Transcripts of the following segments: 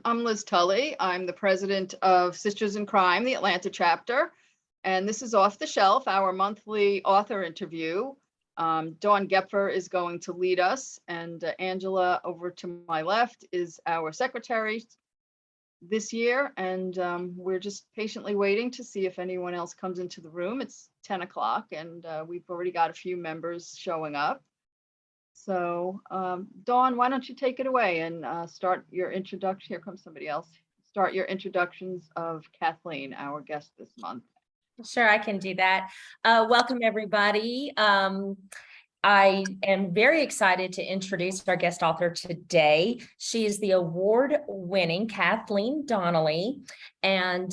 I'm Liz Tully. I'm the president of Sisters in Crime, the Atlanta chapter. And this is Off the Shelf, our monthly author interview. Dawn Gepfer is going to lead us, and Angela over to my left is our secretary this year. And we're just patiently waiting to see if anyone else comes into the room. It's 10 o'clock and we've already got a few members showing up. So Dawn, why don't you take it away and start your introduction. Here comes somebody else. Start your introductions of Kathleen, our guest this month. Sure, I can do that. Welcome, everybody. I am very excited to introduce our guest author today. She is the award-winning Kathleen Donnelly, and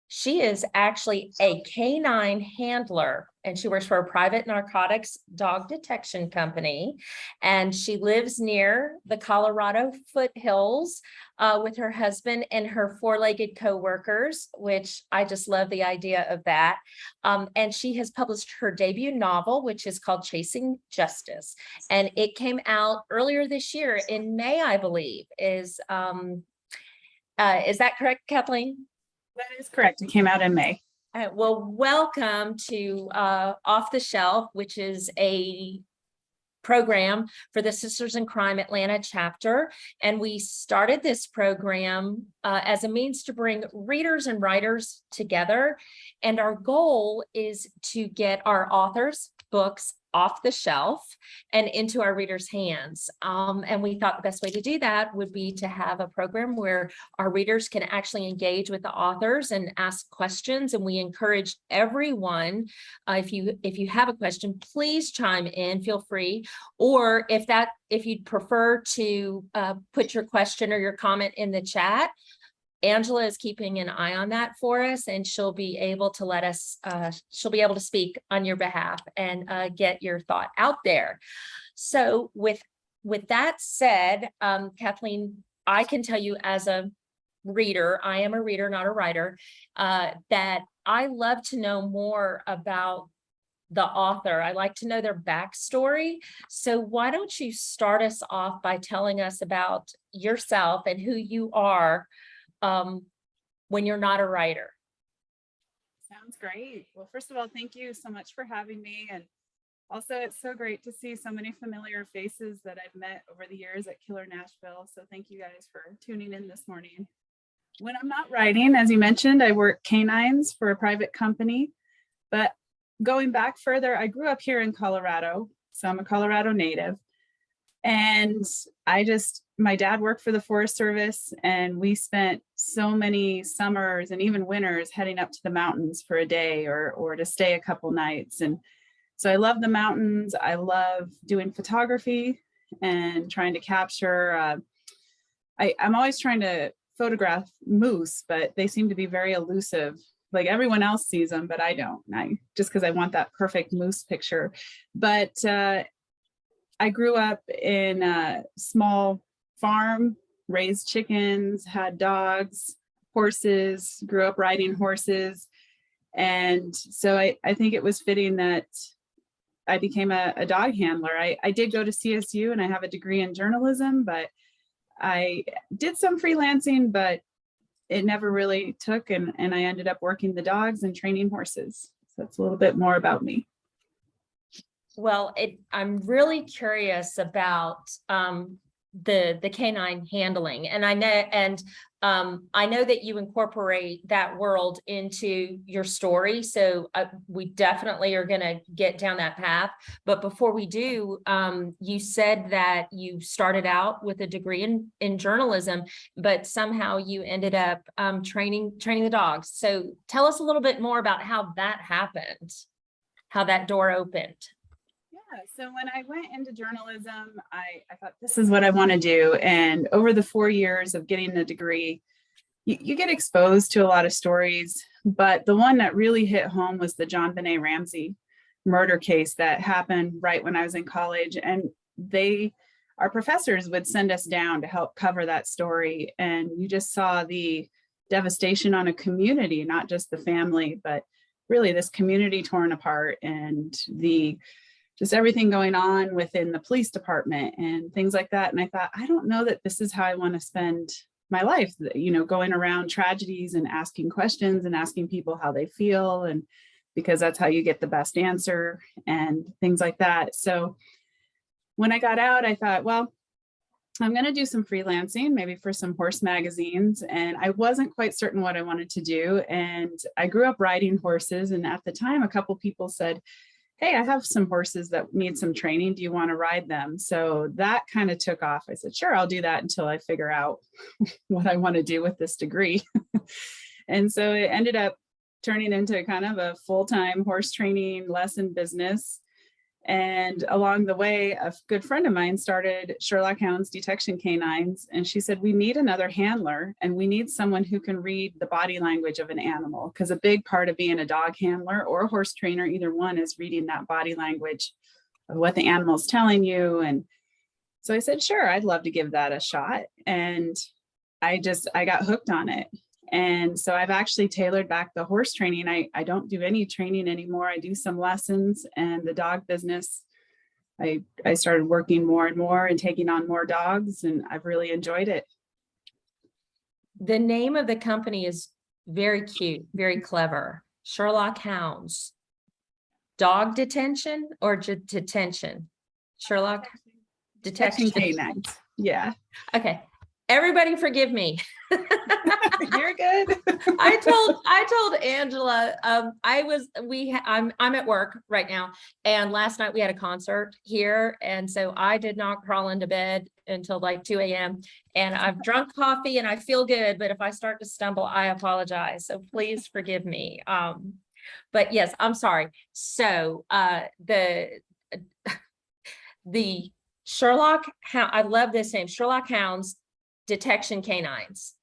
she is actually a canine handler, and she works for a private narcotics dog detection company. And she lives near the Colorado foothills with her husband and her four-legged co-workers, which I just love the idea of that. And she has published her debut novel, which is called Chasing Justice. And it came out earlier this year in May, I believe. Is that correct, Kathleen? That is correct. It came out in May. Well, welcome to Off the Shelf, which is a program for the Sisters in Crime Atlanta chapter. And we started this program as a means to bring readers and writers together. And our goal is to get our authors' books off the shelf and into our readers' hands. And we thought the best way to do that would be to have a program where our readers can actually engage with the authors and ask questions. And we encourage everyone, if you have a question, please chime in, feel free. Or if you'd prefer to put your question or your comment in the chat, Angela is keeping an eye on that for us, and she'll be able to let us, she'll be able to speak on your behalf and get your thought out there. So with that said, Kathleen, I can tell you as a reader, I am a reader, not a writer, that I love to know more about the author. I like to know their backstory. So why don't you start us off by telling us about yourself and who you are when you're not a writer? Sounds great. Well, first of all, thank you so much for having me. And also, it's so great to see so many familiar faces that I've met over the years at Killer Nashville. So thank you guys for tuning in this morning. When I'm not writing, as you mentioned, I work canines for a private company. But going back further, I grew up here in Colorado. So I'm a Colorado native. And my dad worked for the Forest Service, and we spent so many summers and even winters heading up to the mountains for a day or to stay a couple nights. And so I love the mountains. I love doing photography and trying to capture. I'm always trying to photograph moose, but they seem to be very elusive. Like everyone else sees them, but I don't. Just because I want that perfect moose picture. But I grew up in a small farm, raised chickens, had dogs, horses, grew up riding horses. And so I think it was fitting that I became a dog handler. I did go to CSU and I have a degree in journalism, but I did some freelancing, but it never really took. And I ended up working the dogs and training horses. So that's a little bit more about me. Well, I'm really curious about the canine handling, and I know that you incorporate that world into your story. So we definitely are going to get down that path. But before we do, you said that you started out with a degree in journalism, but somehow you ended up training the dogs. So tell us a little bit more about how that happened, how that door opened. Yeah, so when I went into journalism, I thought this is what I want to do. And over the 4 years of getting the degree, you get exposed to a lot of stories, but the one that really hit home was the John Benet Ramsey murder case that happened right when I was in college. And our professors would send us down to help cover that story. And you just saw the devastation on a community, not just the family, but really this community torn apart, and just everything going on within the police department and things like that. And I thought, I don't know that this is how I want to spend my life, you know, going around tragedies and asking questions and asking people how they feel, and because that's how you get the best answer and things like that. So when I got out, I thought, well, I'm going to do some freelancing, maybe for some horse magazines. And I wasn't quite certain what I wanted to do. And I grew up riding horses. And at the time, a couple people said, hey, I have some horses that need some training. Do you want to ride them? So that kind of took off. I said, sure, I'll do that until I figure out what I want to do with this degree. And so it ended up turning into kind of a full-time horse training lesson business. And along the way, a good friend of mine started Sherlock Hounds Detection Canines. And she said, we need another handler, and we need someone who can read the body language of an animal. Because a big part of being a dog handler or a horse trainer, either one, is reading that body language of what the animal's telling you. And so I said, sure, I'd love to give that a shot. And I got hooked on it. And so I've actually tailored back the horse training. I don't do any training anymore. I do some lessons, and the dog business, I started working more and more and taking on more dogs, and I've really enjoyed it. The name of the company is very cute, very clever. Sherlock Hounds. Dog detention or detention? Sherlock Detection detection. canines. Yeah. Okay. Everybody forgive me. You're good. I told Angela, I'm at work right now, and last night we had a concert here, and so I did not crawl into bed until like 2 a.m. and I've drunk coffee and I feel good, but if I start to stumble, I apologize. So please forgive me. But yes, I'm sorry. So the Sherlock Hound, I love this name, Sherlock Hounds Detection Canines.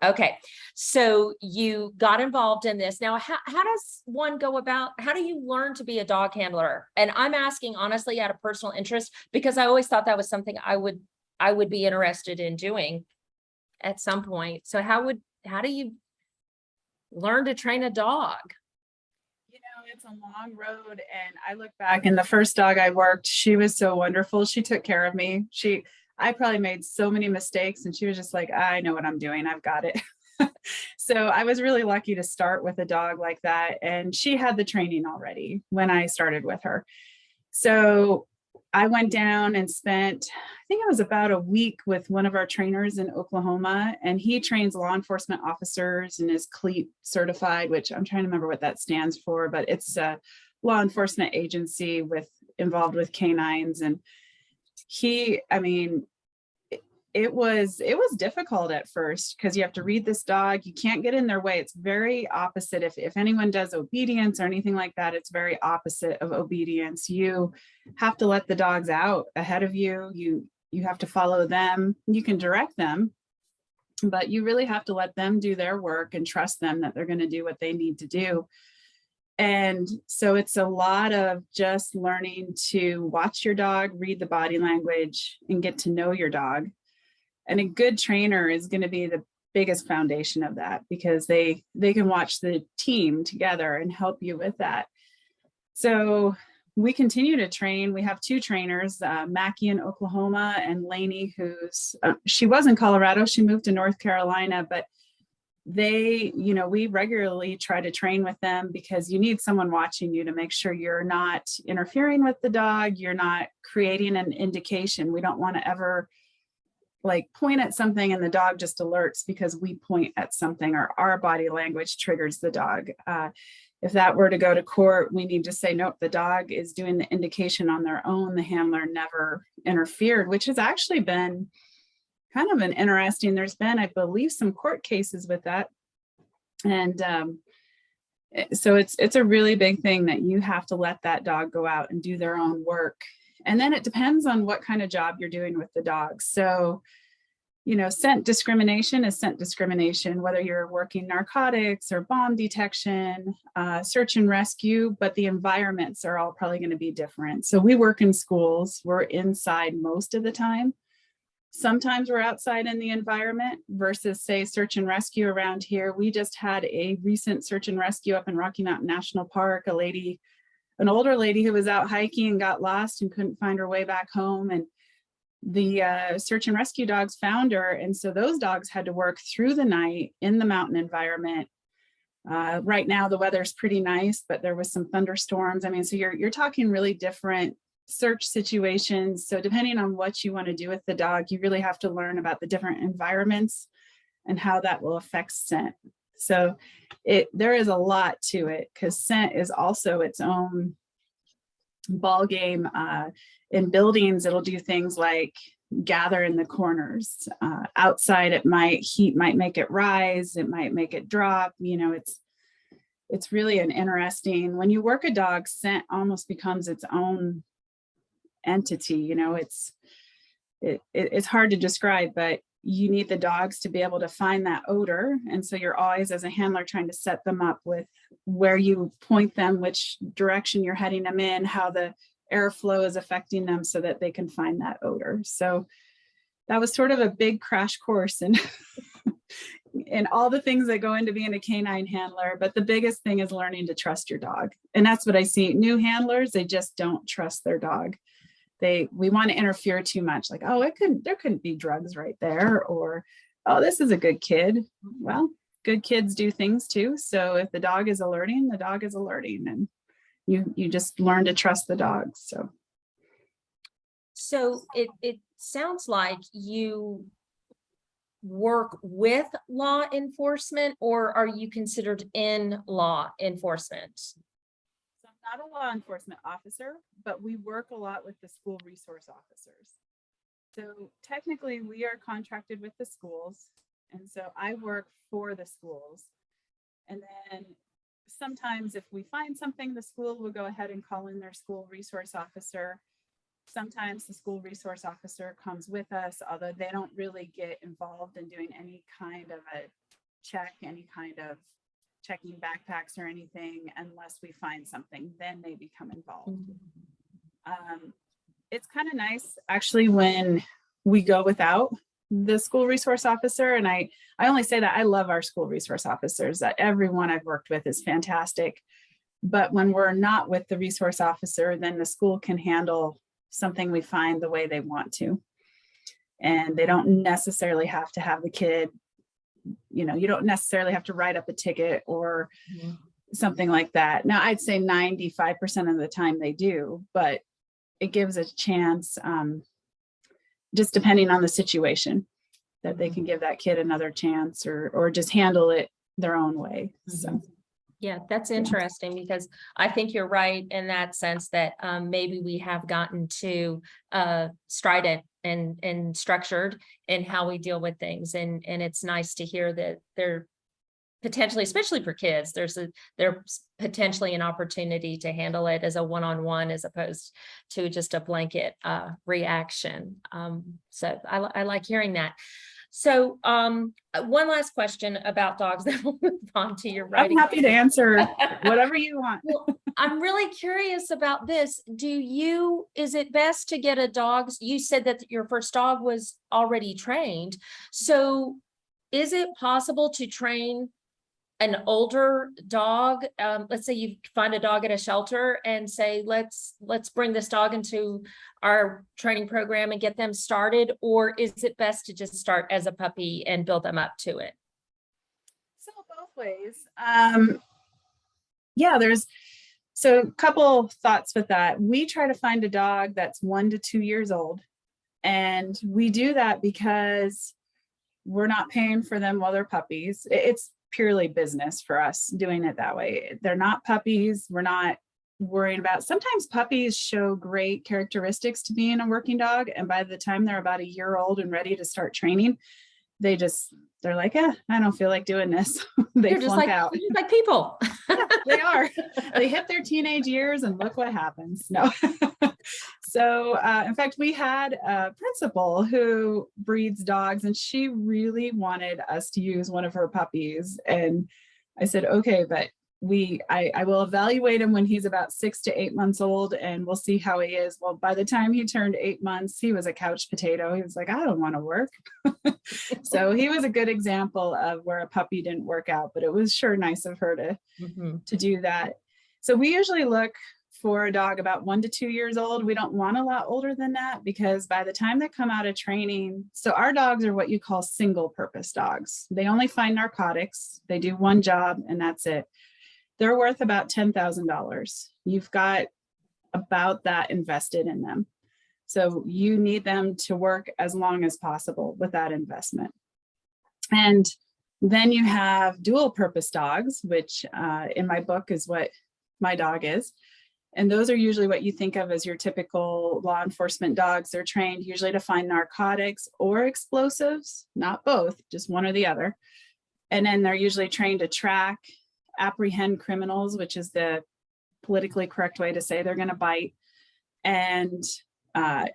Okay, so you got involved in this. Now, how does one go about, how do you learn to be a dog handler? And I'm asking honestly out of personal interest, because I always thought that was something I would be interested in doing at some point. So how do you learn to train a dog? You know, it's a long road, and I look back, and the first dog I worked, she was so wonderful. She took care of me. I probably made so many mistakes, and she was just like, I know what I'm doing. I've got it. So I was really lucky to start with a dog like that. And she had the training already when I started with her. So I went down and spent, I think it was about a week with one of our trainers in Oklahoma, and he trains law enforcement officers and is CLEAT certified, which I'm trying to remember what that stands for, but it's a law enforcement agency involved with canines. And it was difficult at first, because you have to read this dog. You can't get in their way. It's very opposite. If anyone does obedience or anything like that, it's very opposite of obedience. You have to let the dogs out ahead of you. You have to follow them. You can direct them, but you really have to let them do their work and trust them that they're going to do what they need to do. And so it's a lot of just learning to watch your dog, read the body language, and get to know your dog. And a good trainer is going to be the biggest foundation of that, because they can watch the team together and help you with that. So we continue to train. We have two trainers, Mackie in Oklahoma and Lainey, she was in Colorado. She moved to North Carolina, but we regularly try to train with them, because you need someone watching you to make sure you're not interfering with the dog. You're not creating an indication. We don't want to ever point at something and the dog just alerts because we point at something, or our body language triggers the dog. If that were to go to court, we need to say, nope, the dog is doing the indication on their own. The handler never interfered, which has actually been kind of an interesting, there's been, I believe, some court cases with that. And so it's a really big thing that you have to let that dog go out and do their own work. And then it depends on what kind of job you're doing with the dog. So, scent discrimination is scent discrimination, whether you're working narcotics or bomb detection, search and rescue, but the environments are all probably going to be different. So we work in schools, we're inside most of the time. Sometimes we're outside in the environment versus, say, search and rescue around here. We just had a recent search and rescue up in Rocky Mountain National Park, an older lady who was out hiking and got lost and couldn't find her way back home. And the search and rescue dogs found her. And so those dogs had to work through the night in the mountain environment. Right now the weather's pretty nice, but there was some thunderstorms. I mean, so you're talking really different search situations. So depending on what you want to do with the dog, you really have to learn about the different environments and how that will affect scent. So there is a lot to it, because scent is also its own ball game. In buildings, it'll do things like gather in the corners. Outside, heat might make it rise, it might make it drop. You know, it's really an interesting, when you work a dog, scent almost becomes its own entity. You know, it's hard to describe, but you need the dogs to be able to find that odor. And so you're always, as a handler, trying to set them up with where you point them, which direction you're heading them in, how the airflow is affecting them so that they can find that odor. So that was sort of a big crash course in all the things that go into being a canine handler. But the biggest thing is learning to trust your dog. And that's what I see. New handlers, they just don't trust their dog. We want to interfere too much, like, oh, there couldn't be drugs right there, or, oh, this is a good kid. Well, good kids do things too. So if the dog is alerting, the dog is alerting, and you just learn to trust the dog. So it sounds like you work with law enforcement, or are you considered in law enforcement? So I'm not a law enforcement officer, but we work a lot with the school resource officers. So technically we are contracted with the schools. And so I work for the schools. And then sometimes if we find something, the school will go ahead and call in their school resource officer. Sometimes the school resource officer comes with us, although they don't really get involved in doing any kind of a check, any kind of checking backpacks or anything, unless we find something, then they become involved. It's kind of nice actually when we go without the school resource officer. And I only say that I love our school resource officers, that everyone I've worked with is fantastic. But when we're not with the resource officer, then the school can handle something we find the way they want to. And they don't necessarily have to have the kid, you know, you don't necessarily have to write up a ticket or something like that. Now, I'd say 95% of the time they do, but it gives a chance, just depending on the situation, that they can give that kid another chance, or just handle it their own way. So. Yeah, that's interesting, because I think you're right in that sense that maybe we have gotten too strident and structured in how we deal with things. And it's nice to hear that they're potentially, especially for kids, there's potentially an opportunity to handle it as a one-on-one as opposed to just a blanket reaction. So I like hearing that. So one last question about dogs, then we'll move on to your writing. I'm happy to answer whatever you want. Well, I'm really curious about this. Is it best to get a dog? You said that your first dog was already trained. So is it possible to train an older dog? Let's say you find a dog at a shelter and say, let's bring this dog into our training program and get them started, or is it best to just start as a puppy and build them up to it? So both ways. Yeah, so a couple thoughts with that. We try to find a dog that's 1 to 2 years old, and we do that because we're not paying for them while they're puppies. It's purely business for us doing it that way. They're not puppies. We're not worried about, sometimes puppies show great characteristics to being a working dog, and by the time they're about a year old and ready to start training, they're like, I don't feel like doing this. They flunk out. They're just like people. Yeah, they are. They hit their teenage years and look what happens. No. So in fact, we had a principal who breeds dogs, and she really wanted us to use one of her puppies. And I said, okay, but I will evaluate him when he's about 6 to 8 months old, and we'll see how he is. Well, by the time he turned 8 months, he was a couch potato. He was like, I don't want to work. So he was a good example of where a puppy didn't work out, but it was sure nice of her to do that. So we usually look for a dog about 1 to 2 years old. We don't want a lot older than that because by the time they come out of training, so our dogs are what you call single purpose dogs. They only find narcotics. They do one job and that's it. They're worth about $10,000. You've got about that invested in them. So you need them to work as long as possible with that investment. And then you have dual purpose dogs, which in my book is what my dog is. And those are usually what you think of as your typical law enforcement dogs. They're trained usually to find narcotics or explosives, not both, just one or the other. And then they're usually trained to track, apprehend criminals, which is the politically correct way to say they're going to bite, and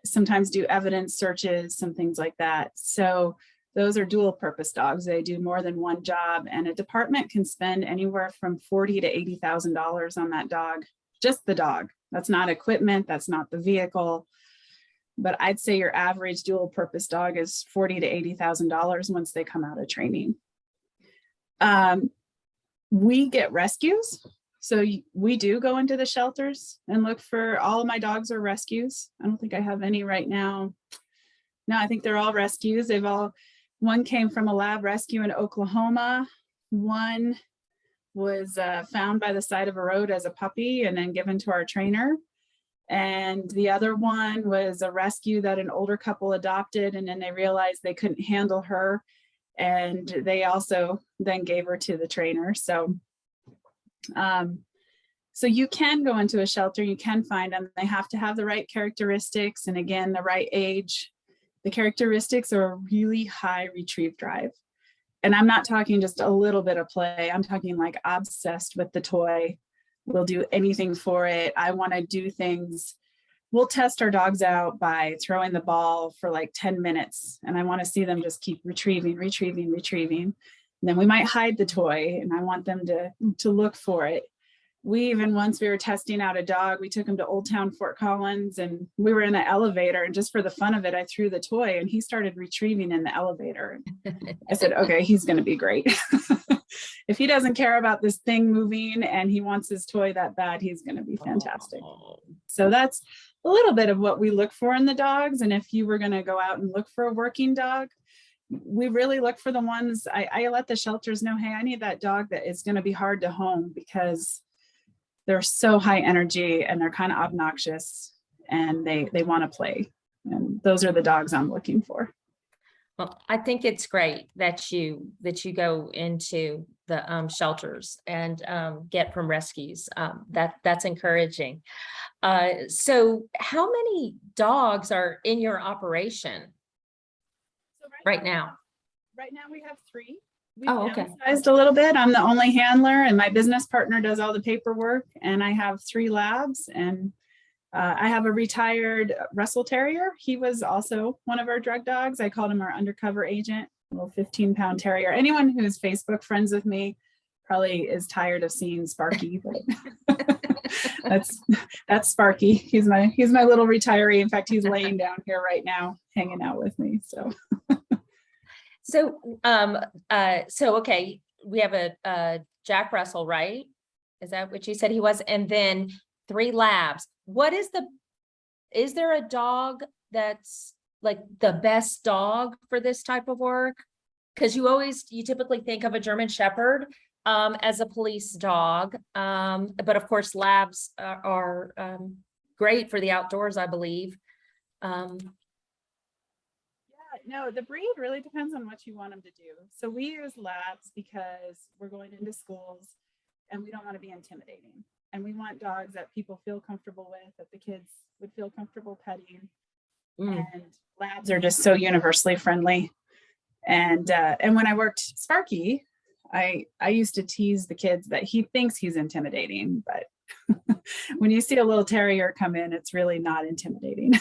sometimes do evidence searches, some things like that. So those are dual purpose dogs. They do more than one job, and a department can spend anywhere from $40,000 to $80,000 on that dog, just the dog. That's not equipment, that's not the vehicle. But I'd say your average dual purpose dog is $40,000 to $80,000 once they come out of training. We get rescues. So we do go into the shelters and look for, all of my dogs are rescues. I don't think I have any right now. No, I think they're all rescues. One came from a lab rescue in Oklahoma. One was found by the side of a road as a puppy and then given to our trainer. And the other one was a rescue that an older couple adopted, and then they realized they couldn't handle her. And they also then gave her to the trainer. So you can go into a shelter, you can find them. They have to have the right characteristics, and again, the right age. The characteristics are a really high retrieve drive. And I'm not talking just a little bit of play. I'm talking like obsessed with the toy. We'll do anything for it. I want to do things. We'll test our dogs out by throwing the ball for like 10 minutes. And I want to see them just keep retrieving. And then we might hide the toy, and I want them to look for it. Once we were testing out a dog, we took him to Old Town Fort Collins, and we were in an elevator, and just for the fun of it, I threw the toy and he started retrieving in the elevator. I said, okay, he's going to be great. If he doesn't care about this thing moving and he wants his toy that bad, he's going to be fantastic. So that's a little bit of what we look for in the dogs. And if you were going to go out and look for a working dog, we really look for the ones, I let the shelters know, hey, I need that dog that is going to be hard to home because they're so high energy and they're kind of obnoxious and they want to play. And those are the dogs I'm looking for. Well, I think it's great that you go into the shelters and get from rescues. That's encouraging. So how many dogs are in your operation right now? Right now we have 3. Oh, okay. Downsized a little bit. I'm the only handler, and my business partner does all the paperwork. And I have 3 labs, and I have a retired Russell Terrier. He was also one of our drug dogs. I called him our undercover agent, a little 15-pound terrier. Anyone who's Facebook friends with me probably is tired of seeing Sparky, but that's Sparky. He's my little retiree. In fact, he's laying down here right now, hanging out with me. So okay, we have a Jack Russell, right? Is that what you said he was? And then 3 labs. Is there a dog that's like the best dog for this type of work? Because you typically think of a German Shepherd as a police dog. But of course, labs are great for the outdoors, I believe. No, the breed really depends on what you want them to do. So we use labs because we're going into schools and we don't want to be intimidating. And we want dogs that people feel comfortable with, that the kids would feel comfortable petting. And labs are just so universally friendly. And when I worked Sparky, I used to tease the kids that he thinks he's intimidating, but when you see a little terrier come in, it's really not intimidating.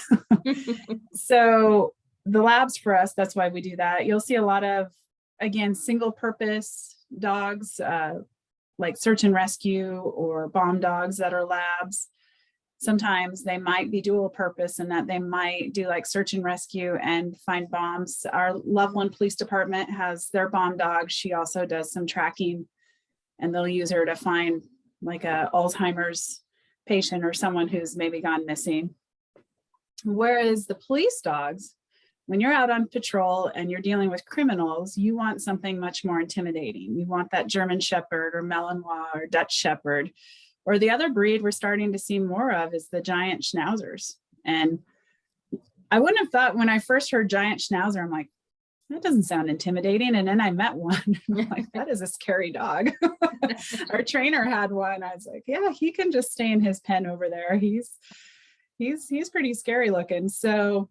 So the labs for us, that's why we do that. You'll see a lot of, again, single purpose dogs, like search and rescue or bomb dogs that are labs. Sometimes they might be dual purpose in that they might do like search and rescue and find bombs. Our Loveland Police Department has their bomb dog. She also does some tracking, and they'll use her to find like a Alzheimer's patient or someone who's maybe gone missing. Whereas the police dogs, when you're out on patrol and you're dealing with criminals, you want something much more intimidating. You want that German Shepherd or Malinois or Dutch Shepherd, or the other breed we're starting to see more of is the giant schnauzers. And I wouldn't have thought when I first heard giant schnauzer, I'm like, that doesn't sound intimidating. And then I met one. I'm like, that is a scary dog. Our trainer had one. I was like, yeah, he can just stay in his pen over there. He's pretty scary looking. So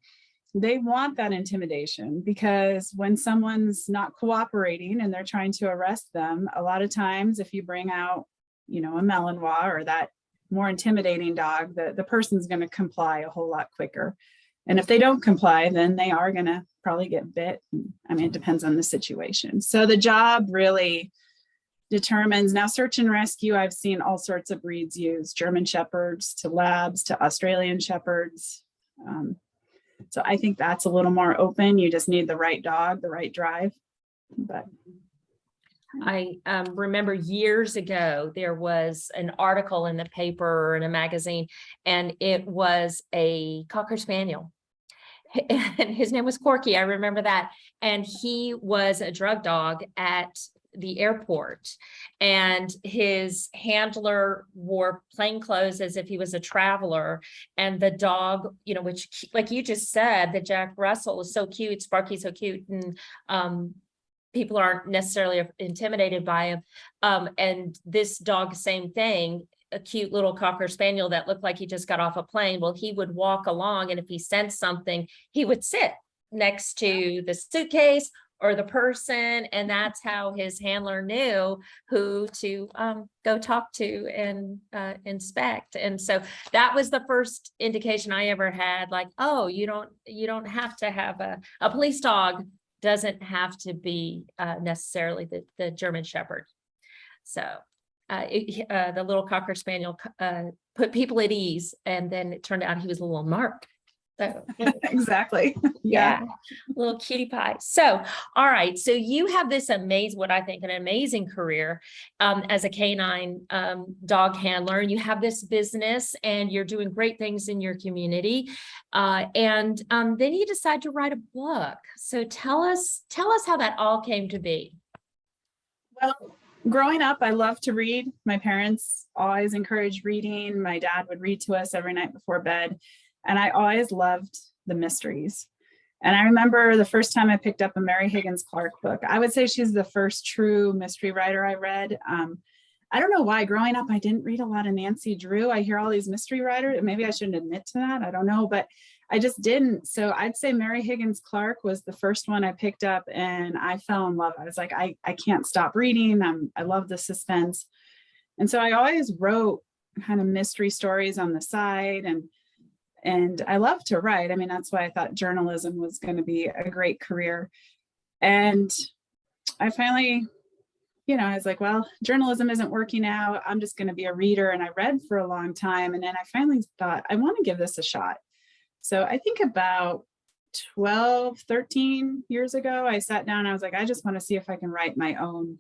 they want that intimidation, because when someone's not cooperating and they're trying to arrest them, a lot of times if you bring out, a Malinois or that more intimidating dog, the person's going to comply a whole lot quicker. And if they don't comply, then they are going to probably get bit. I mean, it depends on the situation. So the job really determines. Now, search and rescue, I've seen all sorts of breeds used, German Shepherds to Labs to Australian Shepherds. So I think that's a little more open. You just need the right dog, the right drive. But I remember years ago, there was an article in the paper or in a magazine, and it was a Cocker Spaniel. And his name was Corky. I remember that. And he was a drug dog at the airport, and his handler wore plain clothes as if he was a traveler. And the dog, which, like you just said, the Jack Russell is so cute, Sparky's so cute, and people aren't necessarily intimidated by him. And this dog, same thing, a cute little Cocker Spaniel that looked like he just got off a plane. Well, he would walk along, and if he sensed something, he would sit next to the suitcase or the person. And that's how his handler knew who to go talk to and inspect. And so that was the first indication I ever had, like, oh, you don't have to have a police dog, doesn't have to be necessarily the German Shepherd. So the little Cocker Spaniel put people at ease, and then it turned out he was a little Mark. So exactly. yeah, little cutie pie. So, all right. So you have this what I think an amazing career as a canine dog handler, and you have this business, and you're doing great things in your community. And then you decide to write a book. So tell us how that all came to be. Well, growing up, I loved to read. My parents always encouraged reading. My dad would read to us every night before bed. And I always loved the mysteries. And I remember the first time I picked up a Mary Higgins Clark book. I would say she's the first true mystery writer I read. I don't know why. Growing up, I didn't read a lot of Nancy Drew. I hear all these mystery writers. Maybe I shouldn't admit to that. I don't know, but I just didn't. So I'd say Mary Higgins Clark was the first one I picked up, and I fell in love. I was like, I can't stop reading. I love the suspense. And so I always wrote kind of mystery stories on the side, and I love to write. I mean, that's why I thought journalism was going to be a great career. And I finally, I was like, well, journalism isn't working out. I'm just going to be a reader. And I read for a long time. And then I finally thought, I want to give this a shot. So I think about 12, 13 years ago, I sat down, I was like, I just want to see if I can write my own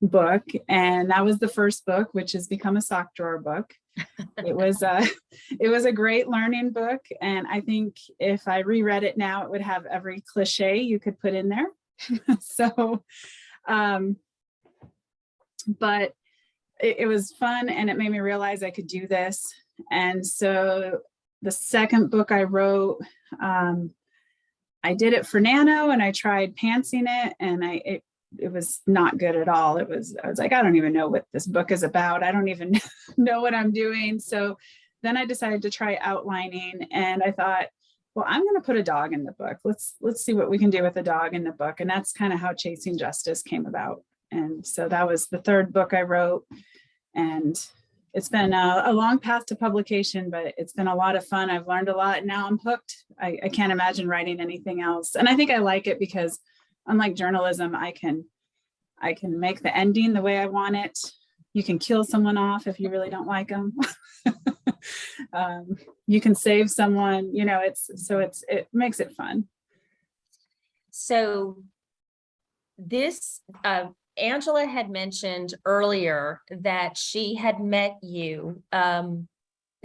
book. And that was the first book, which has become a sock drawer book. It was a great learning book. And I think if I reread it now, it would have every cliche you could put in there. So, but it was fun, and it made me realize I could do this. And so the second book I wrote, I did it for Nano, and I tried pantsing it, and it was not good at all. I was like, I don't even know what this book is about. I don't even know what I'm doing. So then I decided to try outlining, and I thought, well, I'm going to put a dog in the book. Let's see what we can do with a dog in the book. And that's kind of how Chasing Justice came about. And so that was the third book I wrote, and it's been a long path to publication, but it's been a lot of fun. I've learned a lot. Now I'm hooked. I can't imagine writing anything else. And I think I like it because, unlike journalism, I can make the ending the way I want it. You can kill someone off if you really don't like them. You can save someone, it makes it fun. So this, Angela had mentioned earlier that she had met you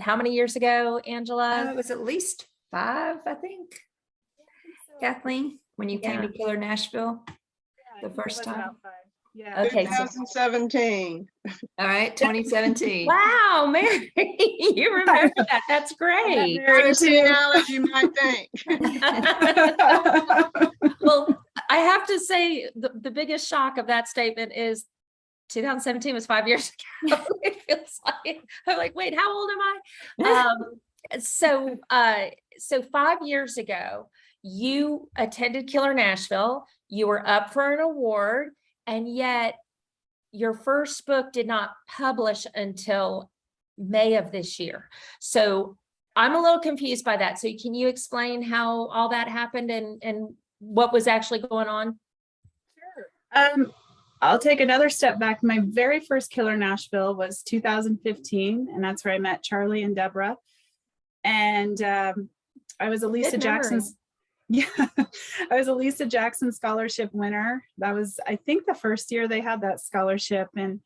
how many years ago, Angela? It was at least 5, I think, Kathleen, when you came to Killer Nashville Yeah, the first time. about 5. Yeah. Okay, so 2017. All right, 2017. wow, Mary, you remember that. That's great. Not as senile as you might think. Well, I have to say the biggest shock of that statement is 2017 was 5 years ago. It feels like I'm like, wait, how old am I? So 5 years ago, you attended Killer Nashville, you were up for an award, and yet your first book did not publish until May of this year. So I'm a little confused by that. So can you explain how all that happened and what was actually going on? Sure. I'll take another step back. My very first Killer Nashville was 2015, and that's where I met Charlie and Deborah. And I was a Lisa Jackson's. Yeah, I was a Lisa Jackson scholarship winner. That was, I think, the first year they had that scholarship, and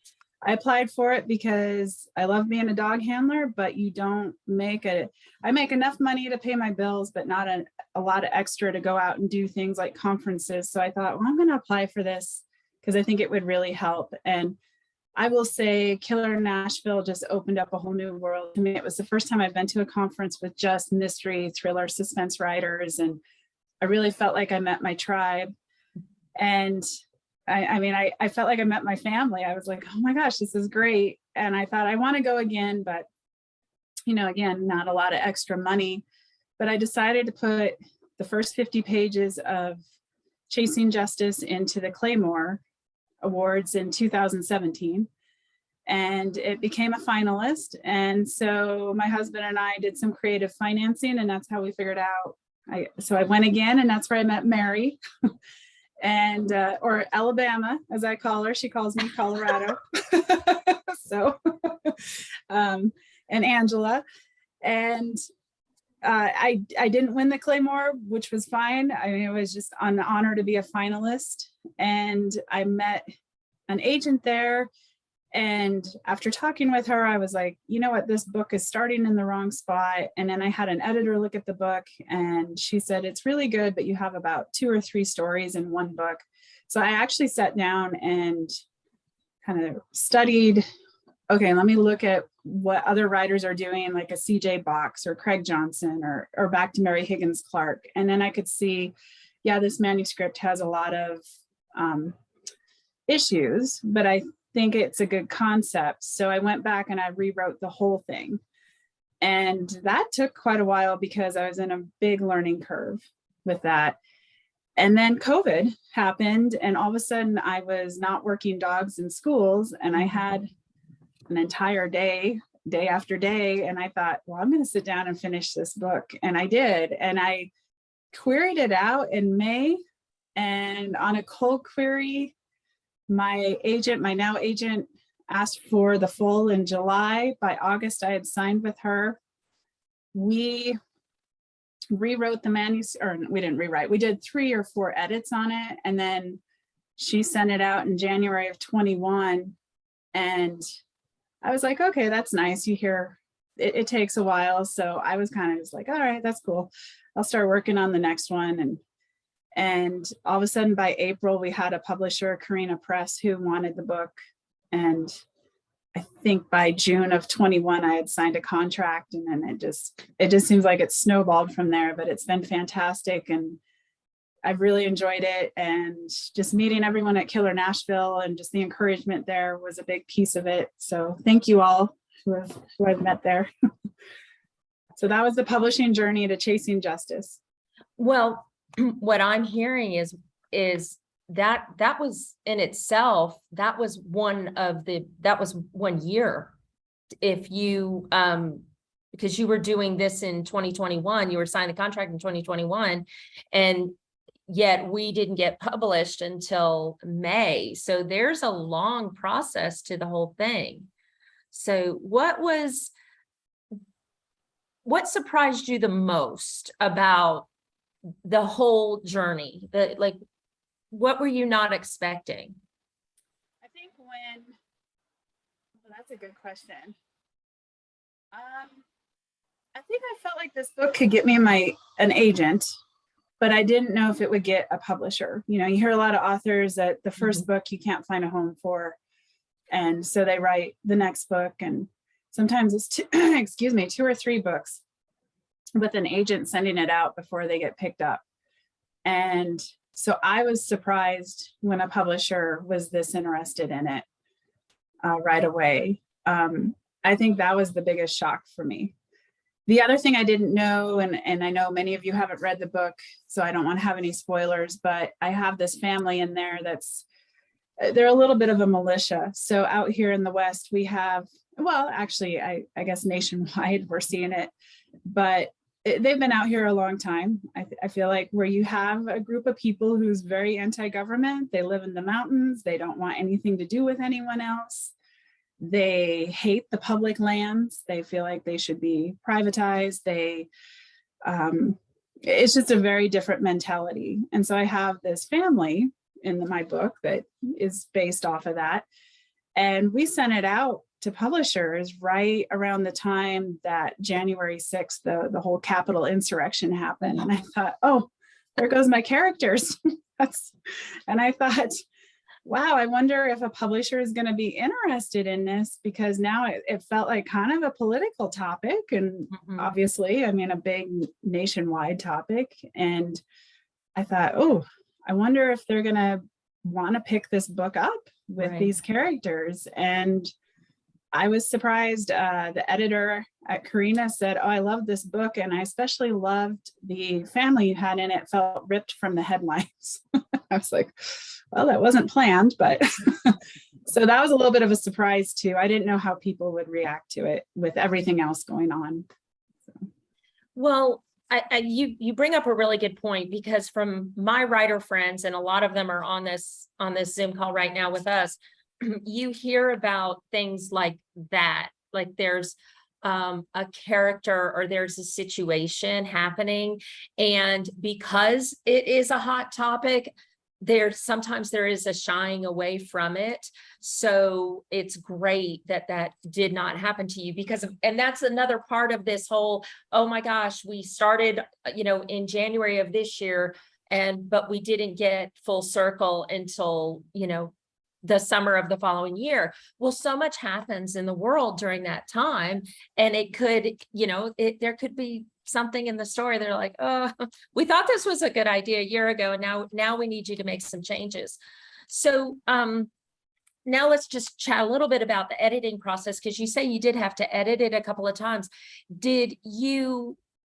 I applied for it because I love being a dog handler, but you don't make I make enough money to pay my bills, but not a lot of extra to go out and do things like conferences. So I thought, well, I'm going to apply for this because I think it would really help. And I will say Killer Nashville just opened up a whole new world to me. It was the first time I've been to a conference with just mystery, thriller, suspense writers, and I really felt like I met my tribe. And I felt like I met my family. I was like, oh my gosh, this is great. And I thought I want to go again, but again, not a lot of extra money. But I decided to put the first 50 pages of Chasing Justice into the Claymore Awards in 2017. And it became a finalist. And so my husband and I did some creative financing, and that's how we figured out. So I went again, and that's where I met Mary. And or Alabama, as I call her. She calls me Colorado. So and Angela. And I didn't win the Claymore, which was fine. I mean, it was just an honor to be a finalist. And I met an agent there. And after talking with her, I was like, you know what, this book is starting in the wrong spot. And then I had an editor look at the book, and she said, it's really good, but you have about 2 or 3 stories in one book. So I actually sat down and kind of studied, okay, let me look at what other writers are doing, like a CJ Box or Craig Johnson or back to Mary Higgins Clark. And then I could see, yeah, this manuscript has a lot of issues, but I think it's a good concept. So I went back and I rewrote the whole thing. And that took quite a while because I was in a big learning curve with that. And then COVID happened, and all of a sudden I was not working dogs in schools, and I had an entire day after day. And I thought, well, I'm going to sit down and finish this book. And I did. And I queried it out in May, and on a cold query, my now agent asked for the full in July. By August, I had signed with her. We rewrote the manuscript, or we didn't rewrite. We did 3 or 4 edits on it. And then she sent it out in January of 21. And I was like, okay, that's nice. You hear it takes a while. So I was kind of just like, all right, that's cool. I'll start working on the next one. And all of a sudden by April, we had a publisher, Carina Press, who wanted the book. And I think by June of 21, I had signed a contract, and then it just seems like it snowballed from there, but it's been fantastic. And I've really enjoyed it. And just meeting everyone at Killer Nashville and just the encouragement there was a big piece of it. So thank you all who I've met there. So that was the publishing journey to Chasing Justice. Well, what I'm hearing is that was in itself, that was 1 year. If you, because you were doing this in 2021, you were signing the contract in 2021, and yet we didn't get published until May. So there's a long process to the whole thing. So what surprised you the most about the whole journey? What were you not expecting? I think well, that's a good question. I think I felt like this book could get me an agent, but I didn't know if it would get a publisher. You know, you hear a lot of authors that the first book you can't find a home for. And so they write the next book, and sometimes it's two or three books with an agent sending it out before they get picked up. And so I was surprised when a publisher was this interested in it right away. I think that was the biggest shock for me. The other thing I didn't know, and I know many of you haven't read the book, so I don't want to have any spoilers, but I have this family in there they're a little bit of a militia. So out here in the West, we have, well, actually, I guess nationwide, we're seeing it, but they've been out here a long time. I feel like where you have a group of people who's very anti-government, they live in the mountains, they don't want anything to do with anyone else. They hate the public lands. They feel like they should be privatized. It's just a very different mentality. And so I have this family in my book that is based off of that. And we sent it out to publishers right around the time that January 6th, the whole Capitol insurrection happened. And I thought, oh, there goes my characters. And I thought, wow, I wonder if a publisher is going to be interested in this, because now it felt like kind of a political topic. And obviously, I mean, a big nationwide topic. And I thought, oh, I wonder if they're going to want to pick this book up with these characters. And I was surprised. The editor at Karina said, oh, I love this book. And I especially loved the family you had in it, felt ripped from the headlines. I was like, well, that wasn't planned, but so that was a little bit of a surprise too. I didn't know how people would react to it with everything else going on. So. Well, you bring up a really good point, because from my writer friends, and a lot of them are on this Zoom call right now with us, you hear about things like that, like there's a character or there's a situation happening, and because it is a hot topic, sometimes there is a shying away from it. So it's great that did not happen to you, and that's another part of this whole, oh my gosh, we started, in January of this year, but we didn't get full circle until, the summer of the following year. Well, so much happens in the world during that time, and it could, there could be something in the story. They're like, oh, we thought this was a good idea a year ago, and now we need you to make some changes. So now let's just chat a little bit about the editing process, because you say you did have to edit it a couple of times.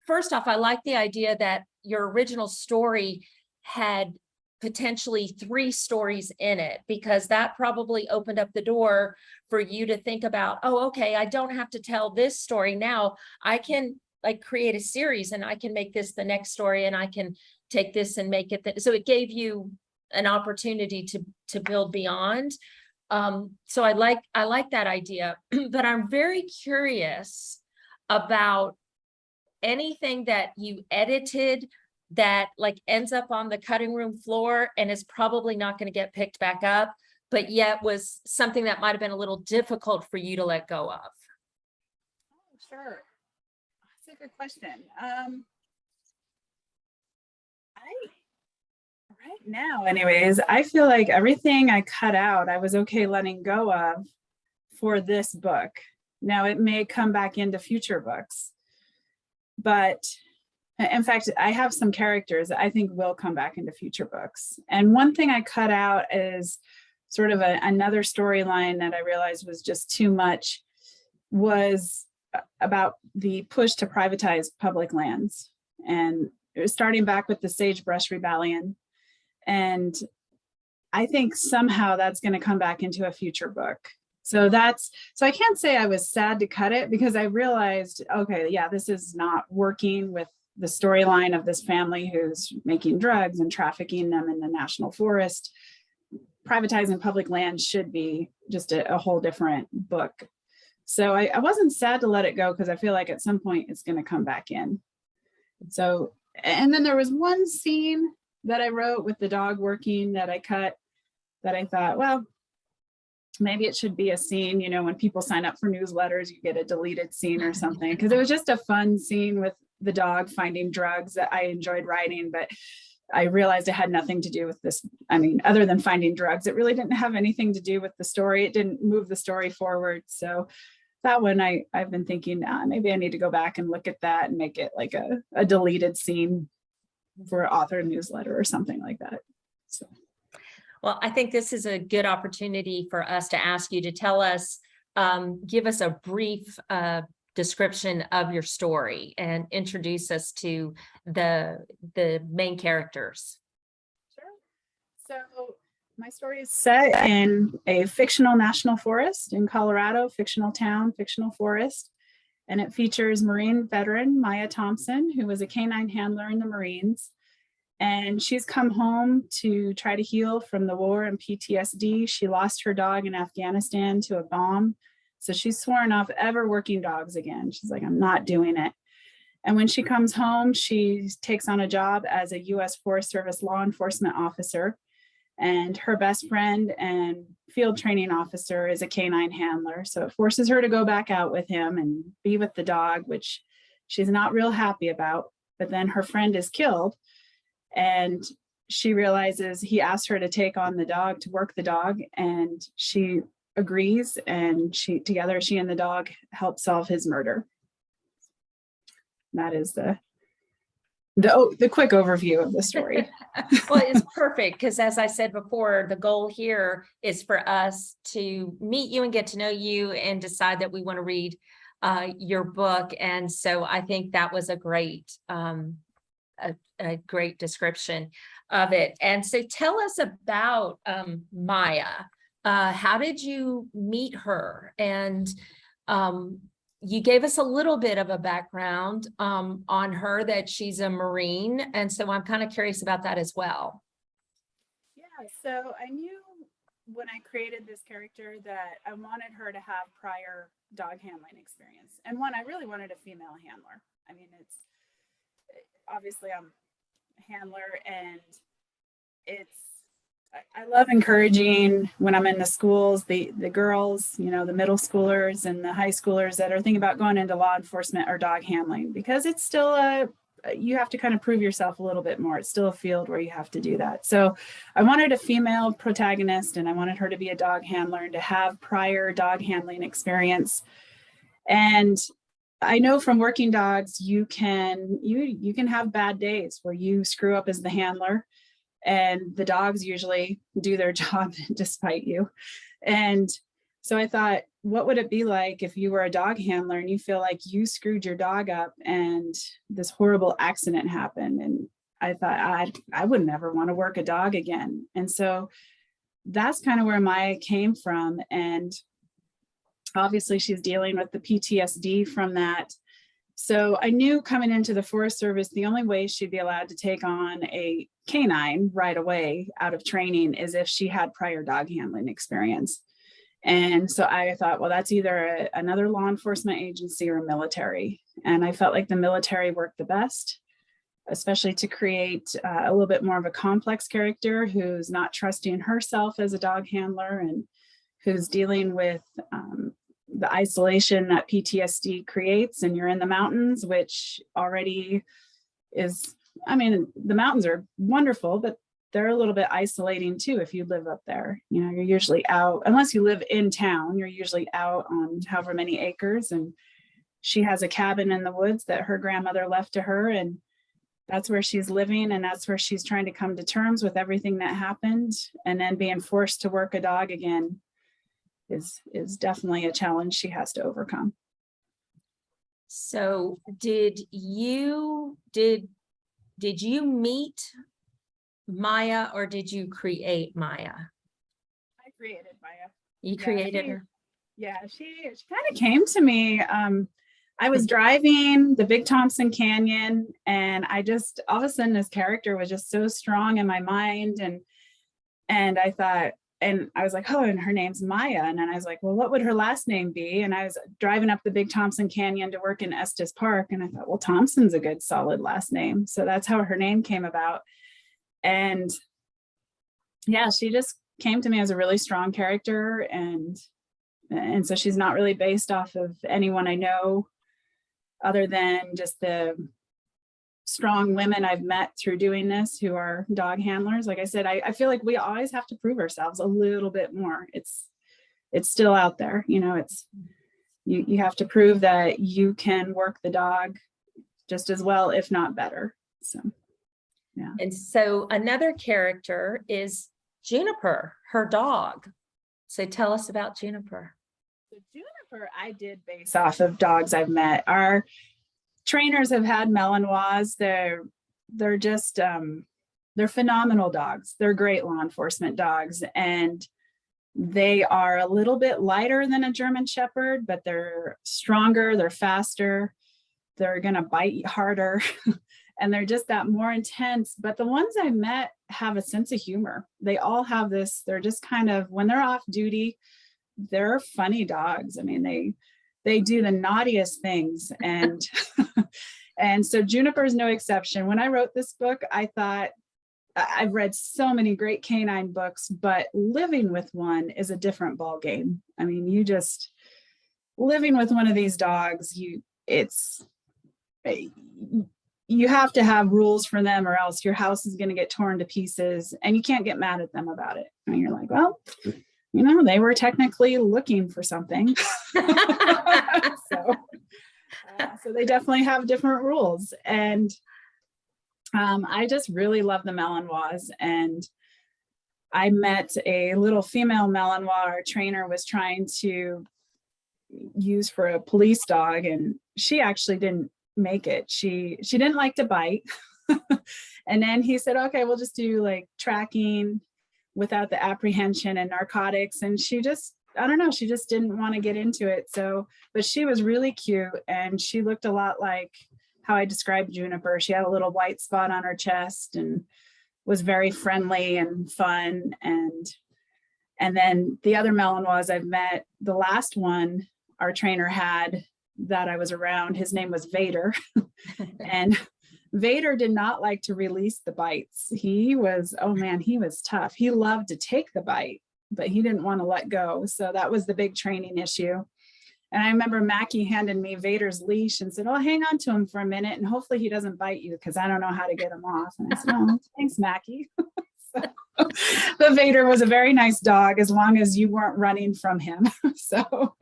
First off, I like the idea that your original story had potentially 3 stories in it, because that probably opened up the door for you to think about, oh, okay, I don't have to tell this story now. I can create a series, and I can make this the next story, and I can take this and make it so it gave you an opportunity to build beyond. So I like that idea, but I'm very curious about anything that you edited that ends up on the cutting room floor and is probably not going to get picked back up, but yet was something that might have been a little difficult for you to let go of. Oh, sure. That's a good question. Right now, anyways, I feel like everything I cut out, I was okay letting go of for this book. Now it may come back into future books, but in fact, I have some characters that I think will come back into future books. And one thing I cut out is sort of another storyline that I realized was just too much, was about the push to privatize public lands. And it was starting back with the Sagebrush Rebellion. And I think somehow that's going to come back into a future book. So I can't say I was sad to cut it, because I realized, okay, yeah, this is not working with the storyline of this family who's making drugs and trafficking them in the national forest. Privatizing public land should be just a whole different book. So I wasn't sad to let it go, because I feel like at some point it's going to come back in. So, and then there was one scene that I wrote with the dog working that I cut, that I thought, well, maybe it should be a scene, you know, when people sign up for newsletters, you get a deleted scene or something, because it was just a fun scene with the dog finding drugs that I enjoyed writing, but I realized it had nothing to do with this. I mean, other than finding drugs, it really didn't have anything to do with the story. It didn't move the story forward. So that one, I've been thinking, maybe I need to go back and look at that and make it like a deleted scene for an author newsletter or something like that. So. Well, I think this is a good opportunity for us to ask you to tell us, give us a brief description of your story and introduce us to the main characters. Sure. So my story is set in a fictional national forest in Colorado, fictional town, fictional forest. And it features Marine veteran Maya Thompson, who was a canine handler in the Marines. And she's come home to try to heal from the war and PTSD. She lost her dog in Afghanistan to a bomb. So she's sworn off ever working dogs again. She's like, I'm not doing it. And when she comes home, she takes on a job as a U.S. Forest Service law enforcement officer. And her best friend and field training officer is a canine handler. So it forces her to go back out with him and be with the dog, which she's not real happy about. But then her friend is killed. And she realizes he asked her to take on the dog, to work the dog, and she agrees, and together she and the dog help solve his murder. That is the quick overview of the story. Well, it's perfect because, as I said before, the goal here is for us to meet you and get to know you and decide that we want to read your book. And so I think that was a great description of it. And so tell us about Maya. How did you meet her? And you gave us a little bit of a background on her, that she's a Marine. And so I'm kind of curious about that as well. Yeah, so I knew when I created this character that I wanted her to have prior dog handling experience. And one, I really wanted a female handler. I mean, obviously I'm a handler, and I love encouraging when I'm in the schools, the girls, you know, the middle schoolers and the high schoolers that are thinking about going into law enforcement or dog handling, because it's still you have to kind of prove yourself a little bit more. It's still a field where you have to do that. So I wanted a female protagonist, and I wanted her to be a dog handler and to have prior dog handling experience. And I know from working dogs, you can have bad days where you screw up as the handler, and the dogs usually do their job despite you. And so I thought, what would it be like if you were a dog handler and you feel like you screwed your dog up and this horrible accident happened? And I thought, I would never want to work a dog again. And so that's kind of where Maya came from. And obviously she's dealing with the PTSD from that. So I knew coming into the Forest Service, the only way she'd be allowed to take on a canine right away out of training is if she had prior dog handling experience. And so I thought, well, that's either another law enforcement agency or military. And I felt like the military worked the best, especially to create a little bit more of a complex character who's not trusting herself as a dog handler and who's dealing with the isolation that PTSD creates. And you're in the mountains, which already is, I mean, the mountains are wonderful, but they're a little bit isolating too. If you live up there, you know, you're usually out, unless you live in town, you're usually out on however many acres. And she has a cabin in the woods that her grandmother left to her. And that's where she's living. And that's where she's trying to come to terms with everything that happened. And then being forced to work a dog again is definitely a challenge she has to overcome. So did you meet Maya, or did you create Maya? I created Maya. You created her? Yeah, she kind of came to me. I was driving the Big Thompson Canyon, and I just, all of a sudden this character was just so strong in my mind. And I thought, and I was like, oh, and her name's Maya. And then I was like, well, what would her last name be? And I was driving up the Big Thompson Canyon to work in Estes Park. And I thought, well, Thompson's a good solid last name. So that's how her name came about. And yeah, she just came to me as a really strong character, and so she's not really based off of anyone I know other than just the strong women I've met through doing this who are dog handlers. Like I said, I feel like we always have to prove ourselves a little bit more. It's still out there, you know, you have to prove that you can work the dog just as well, if not better. So, yeah. And so another character is Juniper, her dog. So tell us about Juniper. So Juniper, I did base off of dogs I've met. Our trainers have had Malinois. They're just they're phenomenal dogs. They're great law enforcement dogs, and they are a little bit lighter than a German Shepherd, but they're stronger, they're faster, they're gonna bite harder, and they're just that more intense. But the ones I met have a sense of humor. They all have this, they're just kind of, when they're off duty, they're funny dogs. I mean, they do the naughtiest things, and and so Juniper is no exception. When I wrote this book, I thought, I've read so many great canine books, but living with one is a different ball game. I mean, you just living with one of these dogs, you have to have rules for them, or else your house is going to get torn to pieces, and you can't get mad at them about it. And you're like, well, you know, they were technically looking for something. So they definitely have different rules. And I just really love the Malinois. And I met a little female Malinois our trainer was trying to use for a police dog, and she actually didn't make it. She didn't like to bite. And then he said, okay, we'll just do like tracking without the apprehension and narcotics. And she just, I don't know, she just didn't want to get into it. So, but she was really cute, and she looked a lot like how I described Juniper. She had a little white spot on her chest and was very friendly and fun. And then the other Malinois I've met, the last one our trainer had that I was around, his name was Vader. And Vader did not like to release the bites. He was, oh man, he was tough. He loved to take the bite, but he didn't want to let go. So that was the big training issue. And I remember Mackie handed me Vader's leash and said, oh, hang on to him for a minute and hopefully he doesn't bite you, because I don't know how to get him off. And I said, oh, thanks, Mackie. But Vader was a very nice dog as long as you weren't running from him. So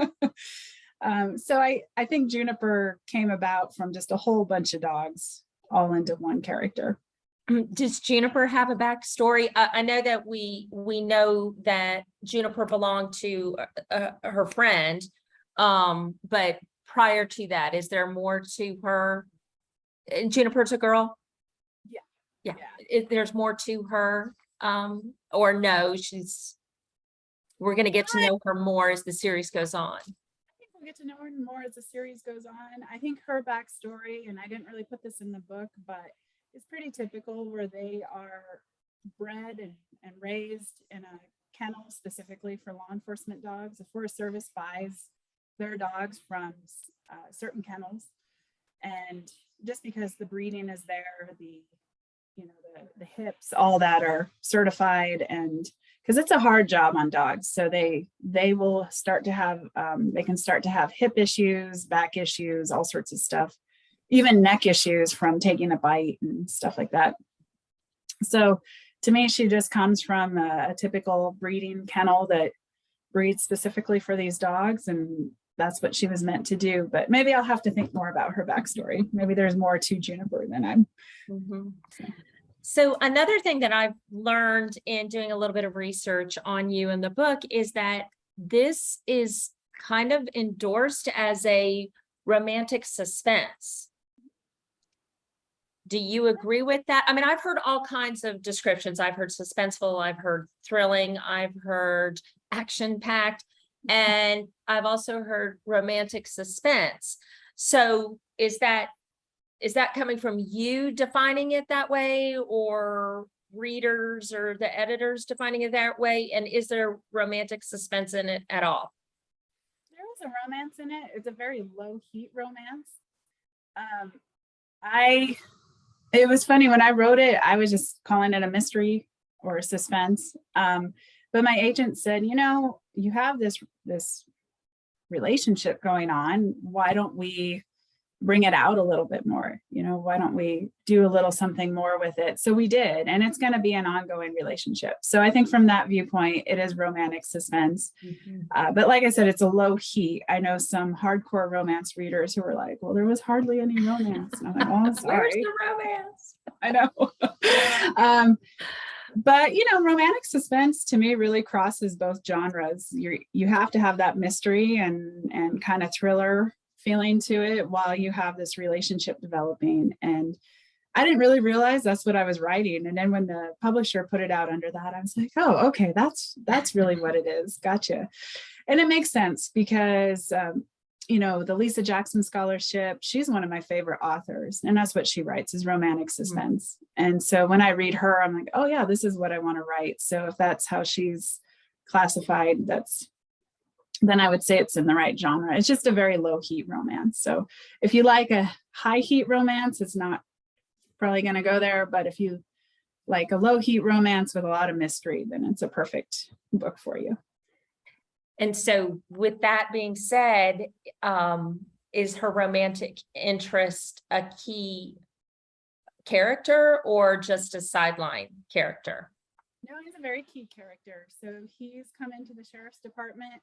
I think Juniper came about from just a whole bunch of dogs all into one character. Does Juniper have a backstory? I know that we know that Juniper belonged to her friend, but prior to that, is there more to her? Juniper's a girl? Yeah. There's more to her, or no, we're going to get to know her more as the series goes on. I think we'll get to know her more as the series goes on. I think her backstory, and I didn't really put this in the book, but it's pretty typical, where they are bred and raised in a kennel specifically for law enforcement dogs. The Forest Service buys their dogs from certain kennels, and just because the breeding is there, the hips, all that are certified, and because it's a hard job on dogs, so they will start to have they can start to have hip issues, back issues, all sorts of stuff, even neck issues from taking a bite and stuff like that. So to me, she just comes from a typical breeding kennel that breeds specifically for these dogs, and that's what she was meant to do. But maybe I'll have to think more about her backstory. Maybe there's more to Juniper than I'm. Mm-hmm. So another thing that I've learned in doing a little bit of research on you in the book is that this is kind of endorsed as a romantic suspense. Do you agree with that? I mean, I've heard all kinds of descriptions. I've heard suspenseful, I've heard thrilling, I've heard action-packed, and I've also heard romantic suspense. So is that coming from you defining it that way, or readers or the editors defining it that way? And is there romantic suspense in it at all? There is a romance in it. It's a very low heat romance. It was funny when I wrote it, I was just calling it a mystery or a suspense. But But my agent said, you have this relationship going on. Why don't we bring it out a little bit more? Why don't we do a little something more with it? So we did, and it's going to be an ongoing relationship. So I think from that viewpoint, it is romantic suspense. But like I said, it's a low heat. I know some hardcore romance readers who were like, well, there was hardly any romance. And I'm like, oh, sorry. Where's the romance? I know. But romantic suspense to me really crosses both genres. You have to have that mystery and kind of thriller feeling to it while you have this relationship developing. And I didn't really realize that's what I was writing. And then when the publisher put it out under that, I was like, oh, okay, that's really what it is. Gotcha. And it makes sense because, the Lisa Jackson Scholarship, she's one of my favorite authors. And that's what she writes, is romantic suspense. And so when I read her, I'm like, oh yeah, this is what I want to write. So if that's how she's classified, then I would say it's in the right genre. It's just a very low heat romance. So if you like a high heat romance, it's not probably going to go there. But if you like a low heat romance with a lot of mystery, then it's a perfect book for you. And so with that being said, is her romantic interest a key character or just a sideline character? No, he's a very key character. So he's come into the sheriff's department.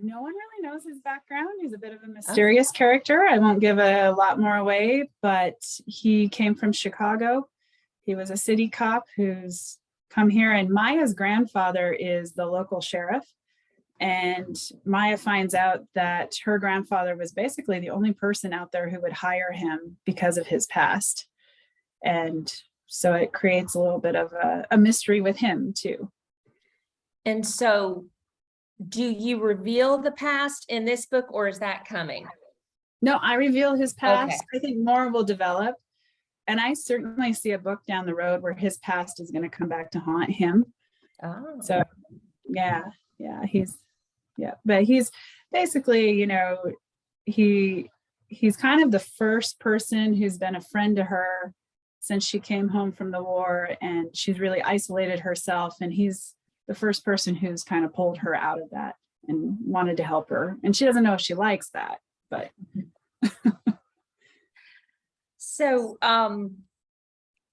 No one really knows his background. He's a bit of a mysterious character. I won't give a lot more away, but he came from Chicago. He was a city cop who's come here, and Maya's grandfather is the local sheriff. And Maya finds out that her grandfather was basically the only person out there who would hire him because of his past. And so it creates a little bit of a mystery with him too. And so do you reveal the past in this book, or is that coming? No, I reveal his past. Okay. I think more will develop. And I certainly see a book down the road where his past is going to come back to haunt him. Oh. So but he's basically, he's kind of the first person who's been a friend to her since she came home from the war, and she's really isolated herself. And he's the first person who's kind of pulled her out of that and wanted to help her. And she doesn't know if she likes that, but. So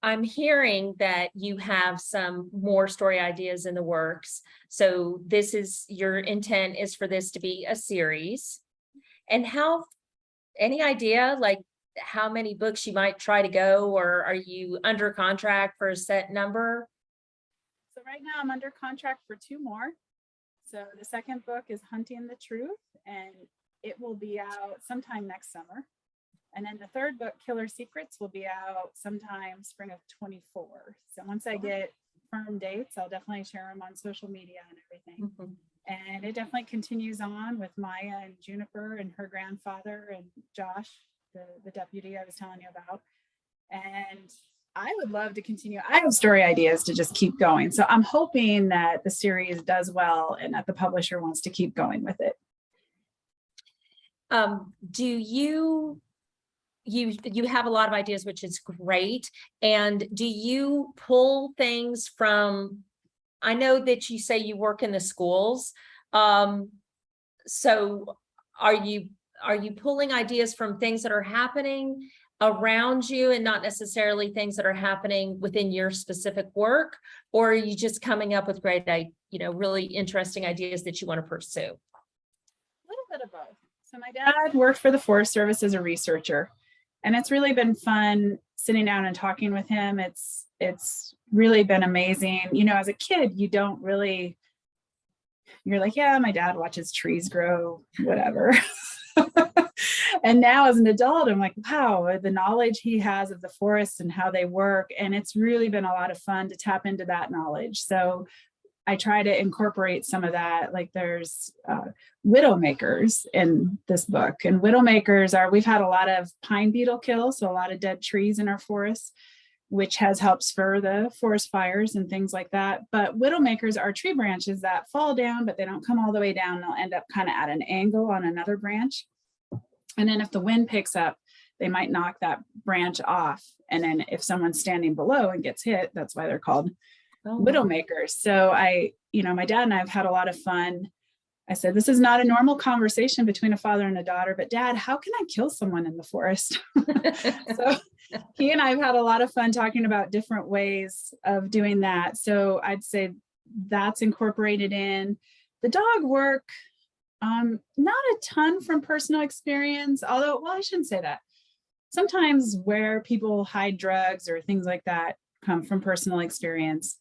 I'm hearing that you have some more story ideas in the works. So this is, your intent is for this to be a series. And any idea like how many books you might try to go, or are you under contract for a set number? So right now I'm under contract for 2 more. So the second book is Hunting the Truth, and it will be out sometime next summer. And then the third book, Killer Secrets, will be out sometime spring of 24. So once I get firm dates, I'll definitely share them on social media and everything. Mm-hmm. And it definitely continues on with Maya and Juniper and her grandfather and Josh, the deputy I was telling you about. And I would love to continue. I have story ideas to just keep going. So I'm hoping that the series does well and that the publisher wants to keep going with it. Do you have a lot of ideas, which is great. And do you pull things from, I know that you say you work in the schools. So are you pulling ideas from things that are happening around you and not necessarily things that are happening within your specific work? Or are you just coming up with great, really interesting ideas that you want to pursue? A little bit of both. So my dad worked for the Forest Service as a researcher. And it's really been fun sitting down and talking with him. It's really been amazing. As a kid, you're like, yeah, my dad watches trees grow, whatever. And now as an adult, I'm like, wow, the knowledge he has of the forests and how they work. And it's really been a lot of fun to tap into that knowledge. So I try to incorporate some of that. Like there's widowmakers in this book, and widowmakers we've had a lot of pine beetle kills, so a lot of dead trees in our forests, which has helped spur the forest fires and things like that. But widowmakers are tree branches that fall down, but they don't come all the way down. They'll end up kind of at an angle on another branch. And then if the wind picks up, they might knock that branch off. And then if someone's standing below and gets hit, that's why they're called Oh, Widowmakers. So my dad and I have had a lot of fun. I said, this is not a normal conversation between a father and a daughter, but Dad, how can I kill someone in the forest? So he and I have had a lot of fun talking about different ways of doing that. So I'd say that's incorporated in the dog work. Not a ton from personal experience, although, well, I shouldn't say that. Sometimes where people hide drugs or things like that come from personal experience,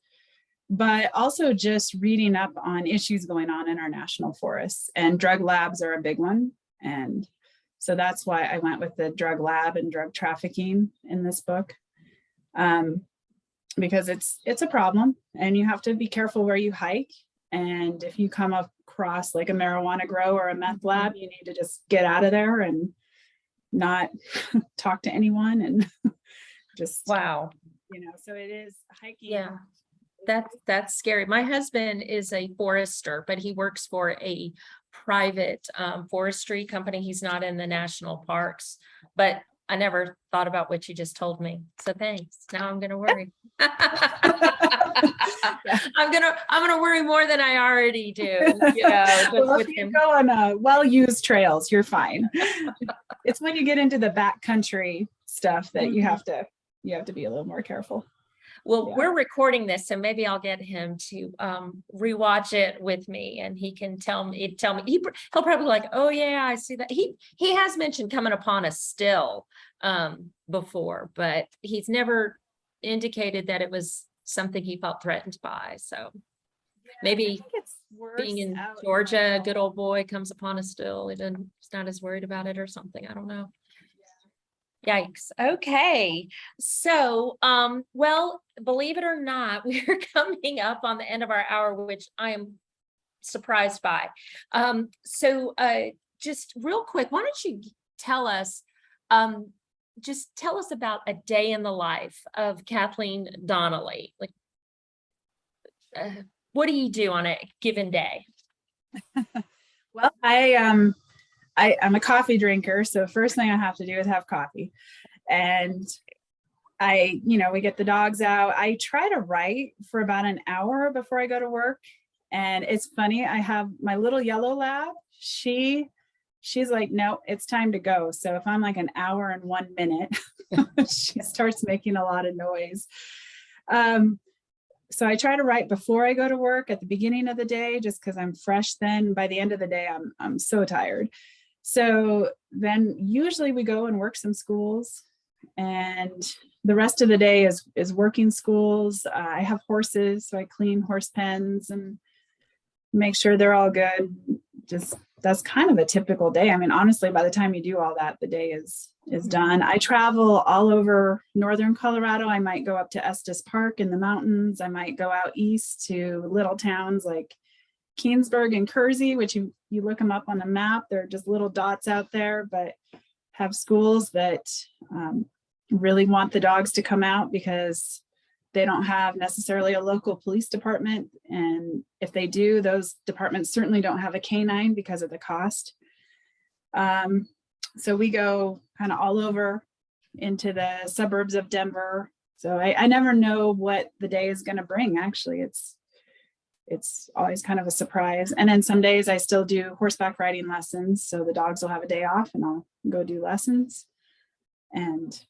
but also just reading up on issues going on in our national forests, and drug labs are a big one. And so that's why I went with the drug lab and drug trafficking in this book, because it's a problem and you have to be careful where you hike. And if you come across like a marijuana grow or a meth lab, you need to just get out of there and not talk to anyone and just, wow. so it is hiking. Yeah. That's scary. My husband is a forester, but he works for a private forestry company. He's not in the national parks, but I never thought about what you just told me. So thanks. Now I'm going to worry. I'm going to worry more than I already do. Well, if you go on well-used trails, you're fine. It's when you get into the backcountry stuff that you have to be a little more careful. Well, Yeah. we're recording this, so maybe I'll get him to rewatch it with me, and he can tell me. He'll probably be like, "Oh yeah, I see that." He has mentioned coming upon a still before, but he's never indicated that it was something he felt threatened by. So maybe I think it's worse being in out Georgia, a good old boy comes upon a still. He's not as worried about it or something. I don't know. Yikes. Okay. So, well, believe it or not, we're coming up on the end of our hour, which I am surprised by. Just real quick, why don't you tell us about a day in the life of Kathleen Donnelly? Like, what do you do on a given day? Well, I'm a coffee drinker, so first thing I have to do is have coffee. And we get the dogs out. I try to write for about an hour before I go to work. And it's funny, I have my little yellow lab. She's like, no, it's time to go. So if I'm like an hour and 1 minute, she starts making a lot of noise. So I try to write before I go to work at the beginning of the day, just because I'm fresh then. By the end of the day, I'm so tired. So then usually we go and work some schools, and the rest of the day is working schools. I have horses, so I clean horse pens and make sure they're all good. Just that's kind of a typical day. I mean, honestly, by the time you do all that, the day is done. I travel all over northern Colorado. I might go up to Estes Park in the mountains. I might go out east to little towns like Keensburg and Kersey, which you look them up on the map. They're just little dots out there, but have schools that really want the dogs to come out because they don't have necessarily a local police department. And if they do, those departments certainly don't have a canine because of the cost. So we go kind of all over into the suburbs of Denver. So I never know what the day is going to bring. Actually, it's always kind of a surprise. And then some days I still do horseback riding lessons. So the dogs will have a day off and I'll go do lessons. And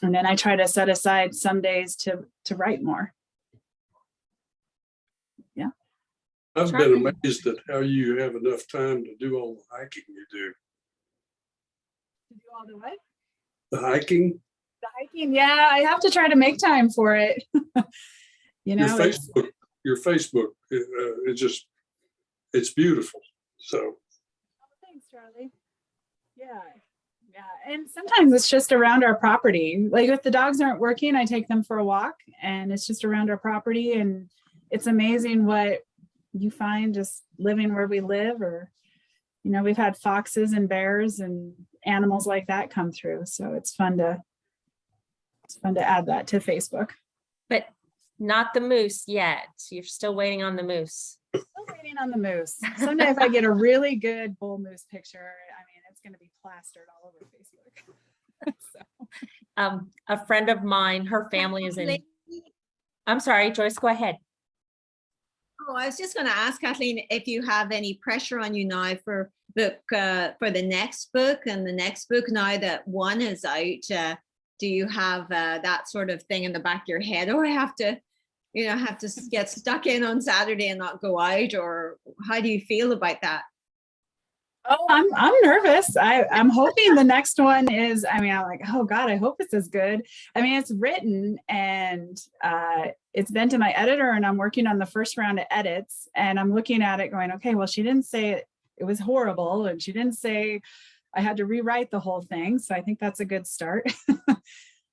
then I try to set aside some days to write more. Yeah. I've been amazed at how you have enough time to do all the hiking you do. To do all the what? The hiking? The hiking, yeah, I have to try to make time for it. Your Facebook, it's beautiful. So. Thanks, Charlie. Yeah. And sometimes it's just around our property. Like if the dogs aren't working, I take them for a walk and it's just around our property. And it's amazing what you find just living where we live, or, we've had foxes and bears and animals like that come through. So it's fun to add that to Facebook. But not the moose yet. You're still waiting on the moose. Still waiting on the moose. Someday if I get a really good bull moose picture, it's going to be plastered all over Facebook. So. A friend of mine, her family is in. I'm sorry, Joyce, go ahead. Oh, I was just going to ask Kathleen if you have any pressure on you now for the next book and the next book now that one is out. Do you have that sort of thing in the back of your head? Or I have to, get stuck in on Saturday and not go out? Or how do you feel about that? Oh, I'm nervous. I'm hoping the next one is, I'm like, oh God, I hope it's as good. It's written and it's been to my editor and I'm working on the first round of edits and I'm looking at it going, okay, well, she didn't say it was horrible and she didn't say I had to rewrite the whole thing. So I think that's a good start.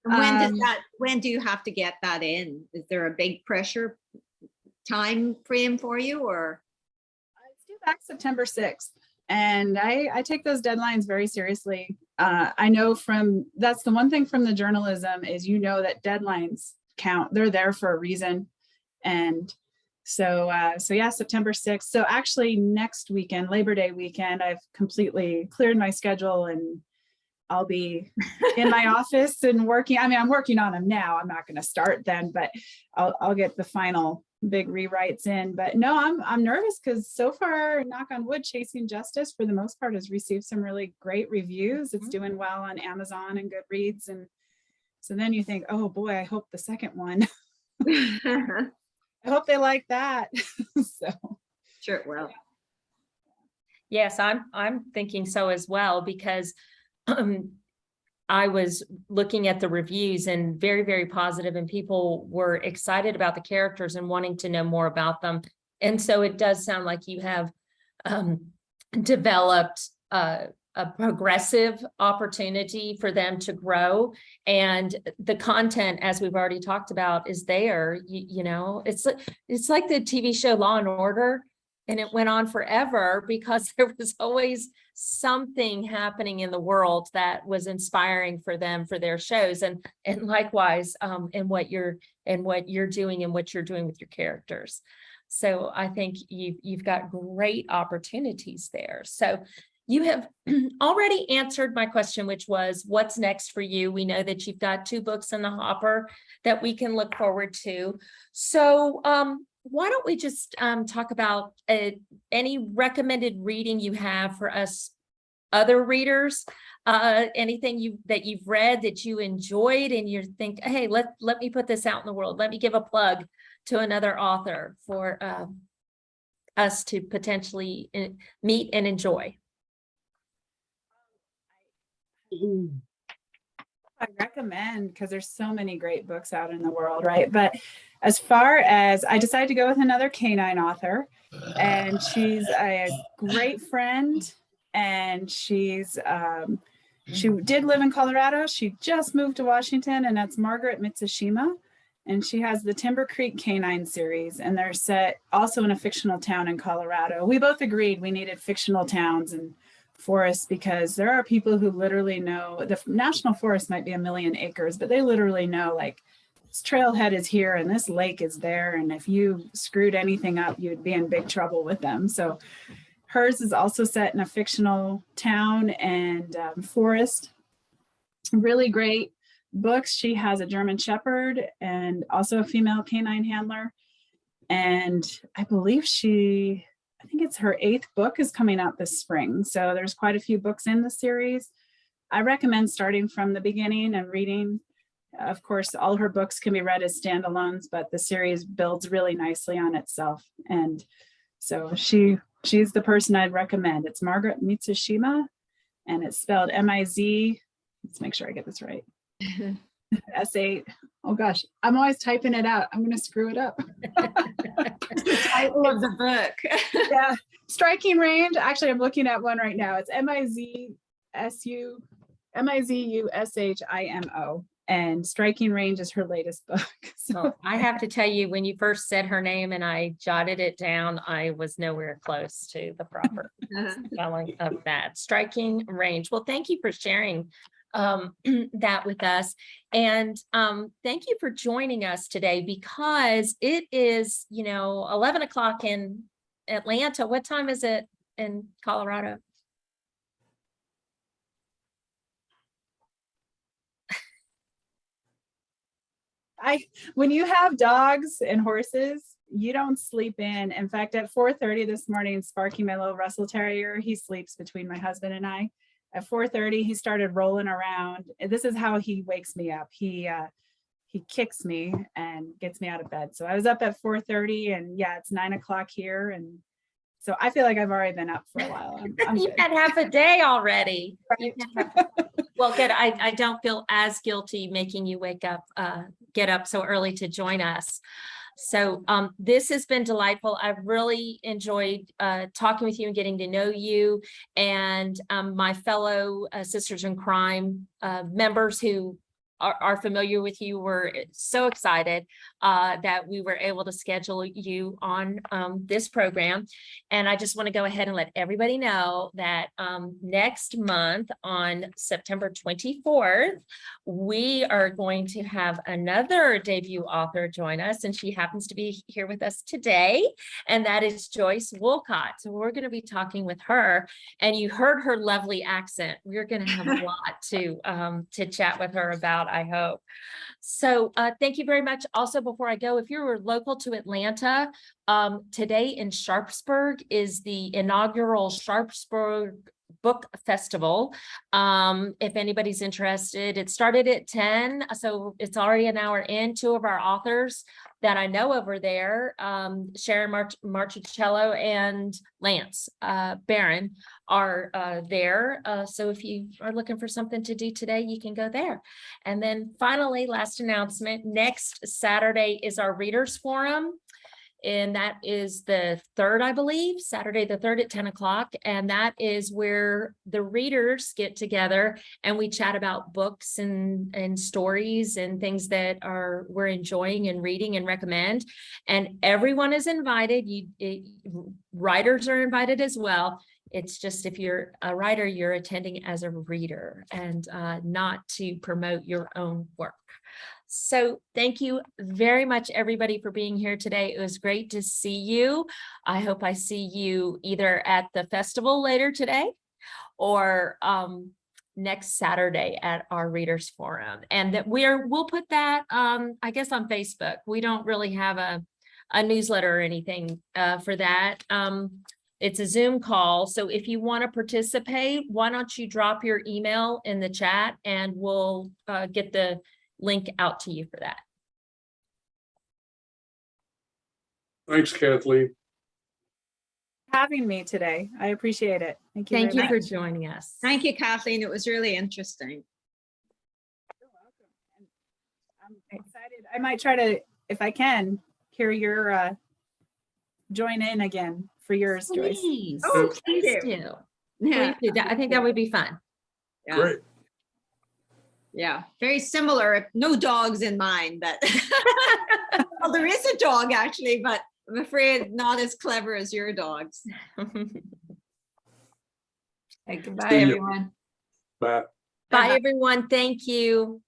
When do you have to get that in? Is there a big pressure time frame for you or? It's due back September 6th. And I take those deadlines very seriously. I know that's the one thing from the journalism is, that deadlines count. They're there for a reason. And so yeah, September 6th. So actually next weekend, Labor Day weekend, I've completely cleared my schedule and I'll be in my office and working. I'm working on them now. I'm not going to start then, but I'll get the final big rewrites in. But no, I'm nervous because so far, knock on wood, Chasing Justice for the most part has received some really great reviews. It's doing well on Amazon and Goodreads. And so then you think, oh boy, I hope the second one, I hope they like that. So sure, well. Yes, I'm thinking so as well, because I was looking at the reviews and very, very positive, and people were excited about the characters and wanting to know more about them. And so it does sound like you have developed a progressive opportunity for them to grow. And the content, as we've already talked about, is there. It's like the TV show Law and Order. And it went on forever because there was always something happening in the world that was inspiring for them for their shows, and likewise in what you're doing and what you're doing with your characters. So I think you've got great opportunities there. So you have already answered my question, which was what's next for you. We know that you've got 2 books in the hopper that we can look forward to. So why don't we just talk about any recommended reading you have for us other readers, anything that you've read that you enjoyed and you think, hey, let me put this out in the world. Let me give a plug to another author for us to potentially meet and enjoy. I recommend, because there's so many great books out in the world, right? But as far as I decided to go with another canine author, and she's a great friend, and she did live in Colorado. She just moved to Washington, and that's Margaret Mitsushima. And she has the Timber Creek Canine series, and they're set also in a fictional town in Colorado. We both agreed we needed fictional towns and forests because there are people who literally know the national forest might be 1 million acres, but they literally know like this trailhead is here and this lake is there. And if you screwed anything up, you'd be in big trouble with them. So hers is also set in a fictional town and forest. Really great books. She has a German Shepherd and also a female canine handler. And I believe I think it's her 8th book is coming out this spring. So there's quite a few books in the series. I recommend starting from the beginning and reading. Of course, all her books can be read as standalones, but the series builds really nicely on itself. And so she's the person I'd recommend. It's Margaret Mitsushima, and it's spelled M-I-Z. Let's make sure I get this right. S8. Oh gosh, I'm always typing it out. I'm going to screw it up. The title of the book. Yeah, Striking Range. Actually, I'm looking at one right now. It's M-I-Z-U-S-H-I-M-O. And Striking Range is her latest book. So Well, I have to tell you, when you first said her name and I jotted it down, I was nowhere close to the proper spelling of that. Striking Range. Well, thank you for sharing that with us. And thank you for joining us today, because it is, 11 o'clock in Atlanta. What time is it in Colorado? when you have dogs and horses, you don't sleep in. In fact, at 4:30 this morning, Sparky, my little Russell Terrier, he sleeps between my husband and I. At 4:30, he started rolling around. And this is how he wakes me up. He kicks me and gets me out of bed. So I was up at 4:30, and yeah, it's 9 o'clock here. And so I feel like I've already been up for a while. I'm You've good. had half a day already. Right. Well, good. I don't feel as guilty making you wake up, get up so early to join us. So this has been delightful. I've really enjoyed talking with you and getting to know you, and my fellow Sisters in Crime members who are familiar with you. We're so excited that we were able to schedule you on this program. And I just want to go ahead and let everybody know that next month on September 24th, we are going to have another debut author join us, and she happens to be here with us today, and that is Joyce Wolcott. So we're going to be talking with her, and you heard her lovely accent. We're going to have a lot to chat with her about, I hope. So thank you very much. Also, before I go, if you're local to Atlanta, today in Sharpsburg is the inaugural Sharpsburg Book Festival. If anybody's interested, it started at 10, so it's already an hour in. Two of our authors that I know over there, Sharon Marchicello and Lance Barron, are there. So if you are looking for something to do today, you can go there. And then finally, last announcement, next Saturday is our Readers Forum. And that is the 3rd, I believe, Saturday the 3rd at 10 o'clock. And that is where the readers get together and we chat about books and stories and things that we're enjoying and reading and recommend. And everyone is invited. Writers are invited as well. It's just if you're a writer, you're attending as a reader and not to promote your own work. So thank you very much, everybody, for being here today. It was great to see you. I hope I see you either at the festival later today or next Saturday at our Readers Forum. And that we'll put that, I guess, on Facebook. We don't really have a newsletter or anything for that. It's a Zoom call. So if you want to participate, why don't you drop your email in the chat and we'll get the link out to you for that. Thanks, Kathleen. Having me today. I appreciate it. Thank you. Thank you very for much. joining us. Thank you, Kathleen. It was really interesting. You're welcome. And I'm excited. I might try to, if I can, hear your join in again for yours, Joyce. Please, Oh, please thank do. you. Yeah, Please do. I think that would be fun. yeah, Great. yeah. Very similar. No dogs in mine, but well, there is a dog actually, but I'm afraid not as clever as your dogs. Okay, goodbye, See ya. everyone. Bye. Bye, everyone. Thank you.